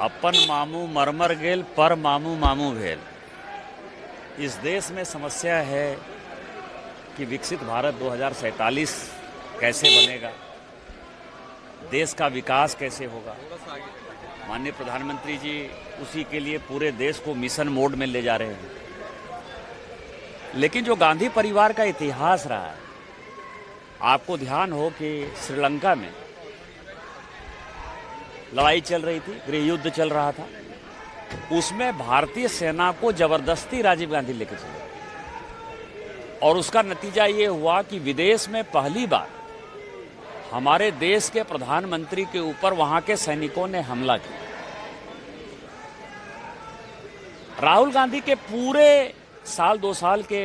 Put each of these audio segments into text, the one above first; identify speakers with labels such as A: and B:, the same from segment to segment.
A: अपन मामू मरमर गेल पर मामू मामू भेल। इस देश में समस्या है कि विकसित भारत 2047 कैसे बनेगा, देश का विकास कैसे होगा। माननीय प्रधानमंत्री जी उसी के लिए पूरे देश को मिशन मोड में ले जा रहे हैं। लेकिन जो गांधी परिवार का इतिहास रहा है, आपको ध्यान हो कि श्रीलंका में लड़ाई चल रही थी, गृह युद्ध चल रहा था, उसमें भारतीय सेना को जबरदस्ती राजीव गांधी लेकर चले और उसका नतीजा ये हुआ कि विदेश में पहली बार हमारे देश के प्रधानमंत्री के ऊपर वहां के सैनिकों ने हमला किया। राहुल गांधी के पूरे साल 2 साल के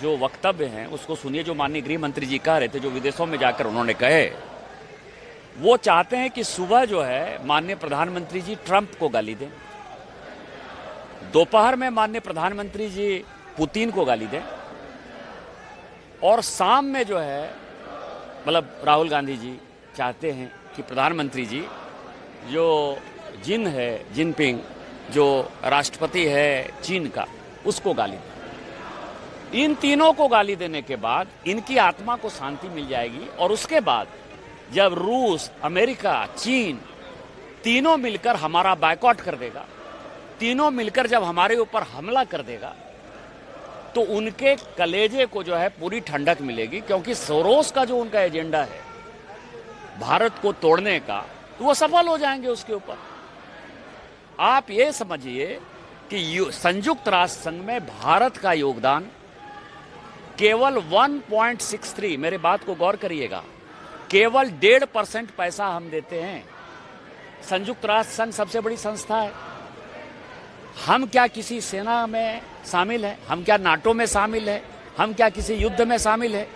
A: जो वक्तव्य हैं उसको सुनिए। जो माननीय गृह मंत्री जी कह रहे थे, जो विदेशों में जाकर उन्होंने कहे, वो चाहते हैं कि सुबह जो है माननीय प्रधानमंत्री जी ट्रंप को गाली दें, दोपहर में माननीय प्रधानमंत्री जी पुतिन को गाली दें और शाम में जो है मतलब राहुल गांधी जी चाहते हैं कि प्रधानमंत्री जी जो जिनपिंग जो राष्ट्रपति है चीन का, उसको गाली दें। इन तीनों को गाली देने के बाद इनकी आत्मा को शांति मिल जाएगी और उसके बाद जब रूस, अमेरिका, चीन तीनों मिलकर हमारा बायकॉट कर देगा, तीनों मिलकर जब हमारे ऊपर हमला कर देगा, तो उनके कलेजे को जो है पूरी ठंडक मिलेगी। क्योंकि सोरोस का जो उनका एजेंडा है भारत को तोड़ने का, तो वो सफल हो जाएंगे उसके ऊपर। आप ये समझिए कि संयुक्त राष्ट्र संघ में भारत का योगदान केवल 1.63, मेरे बात को गौर करिएगा, केवल 1.5% पैसा हम देते हैं। संयुक्त राष्ट्र संघ सबसे बड़ी संस्था है। हम क्या किसी सेना में शामिल हैं? हम क्या नाटो में शामिल हैं? हम क्या किसी युद्ध में शामिल हैं?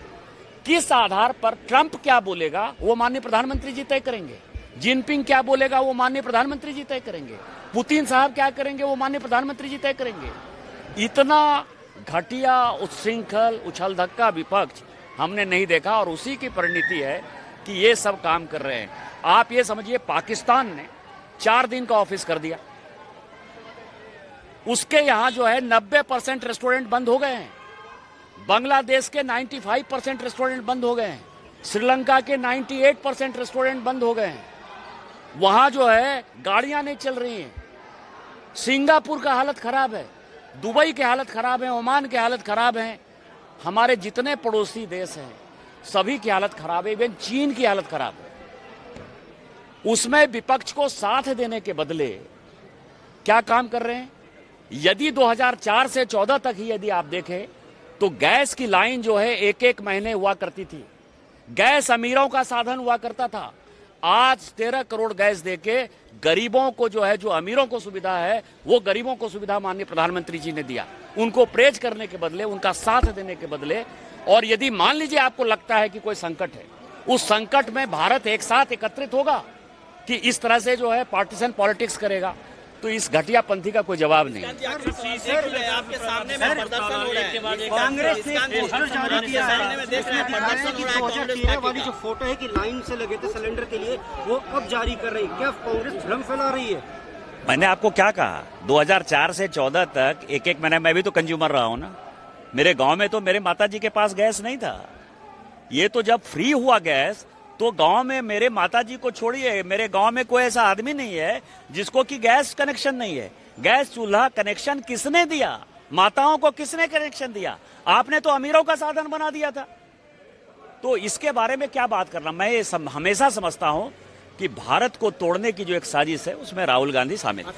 A: किस आधार पर ट्रंप क्या बोलेगा वो माननीय प्रधानमंत्री जी तय करेंगे। जिनपिंग क्या बोलेगा वो माननीय प्रधानमंत्री जी तय करेंगे। पुतिन साहब क्या करेंगे वो माननीय प्रधानमंत्री जी तय करेंगे। इतना घटिया, उच्छृंखल, उछल धक्का विपक्ष हमने नहीं देखा और उसी की परिणति है कि ये सब काम कर रहे हैं। आप ये समझिए, पाकिस्तान ने 4 दिन का ऑफिस कर दिया, उसके यहां जो है 90% रेस्टोरेंट बंद हो गए हैं। बांग्लादेश के 95% रेस्टोरेंट बंद हो गए हैं। श्रीलंका के 98% रेस्टोरेंट बंद हो गए हैं। वहां जो है गाड़ियां नहीं चल रही हैं। सिंगापुर का हालत खराब है, दुबई की हालत खराब है, ओमान की हालत खराब है। हमारे जितने पड़ोसी देश हैं सभी की हालत खराब है, इवन चीन की हालत खराब है। उसमें विपक्ष को साथ देने के बदले क्या काम कर रहे हैं? यदि 2004 से 14 तक ही यदि आप देखें तो गैस की लाइन जो है 1-1 महीने हुआ करती थी। गैस अमीरों का साधन हुआ करता था। आज 13 करोड़ गैस देके गरीबों को जो है, जो अमीरों को सुविधा है, वो गरीबों को सुविधा माननीय प्रधानमंत्री जी ने दिया। उनको प्रेज करने के बदले, उनका साथ देने के बदले। और यदि मान लीजिए आपको लगता है कि कोई संकट है, उस संकट में भारत एक साथ एकत्रित होगा कि इस तरह से जो है पार्टीशन पॉलिटिक्स करेगा, तो इस घटिया पंथी का कोई जवाब नहीं है।
B: आपके सामने में प्रदर्शन हो रहा है। कांग्रेस ने पोस्टर जारी किया है, इसमें दिखाया है कि 2013 वाली जो फोटो है कि लाइन से लगे थे सिलेंडर के लिए, वो अब जारी कर रही है। क्या कांग्रेस भ्रम फैला रही है?
A: मैंने आपको क्या कहा, 2004 से 14 तक 1-1 महीने, मैं भी तो कंज्यूमर रहा हूं ना। मेरे गांव में तो मेरे माताजी के पास गैस नहीं था। ये तो जब फ्री हुआ गैस, तो गांव में मेरे माताजी को छोड़िए, मेरे गांव में कोई ऐसा आदमी नहीं है जिसको कि गैस कनेक्शन नहीं है। गैस चूल्हा कनेक्शन किसने दिया? माताओं को किसने कनेक्शन दिया? आपने तो अमीरों का साधन बना दिया था। तो इसके बारे में क्या बात करना। मैं ये हमेशा समझता हूं कि भारत को तोड़ने की जो एक साजिश है उसमें राहुल गांधी शामिल है।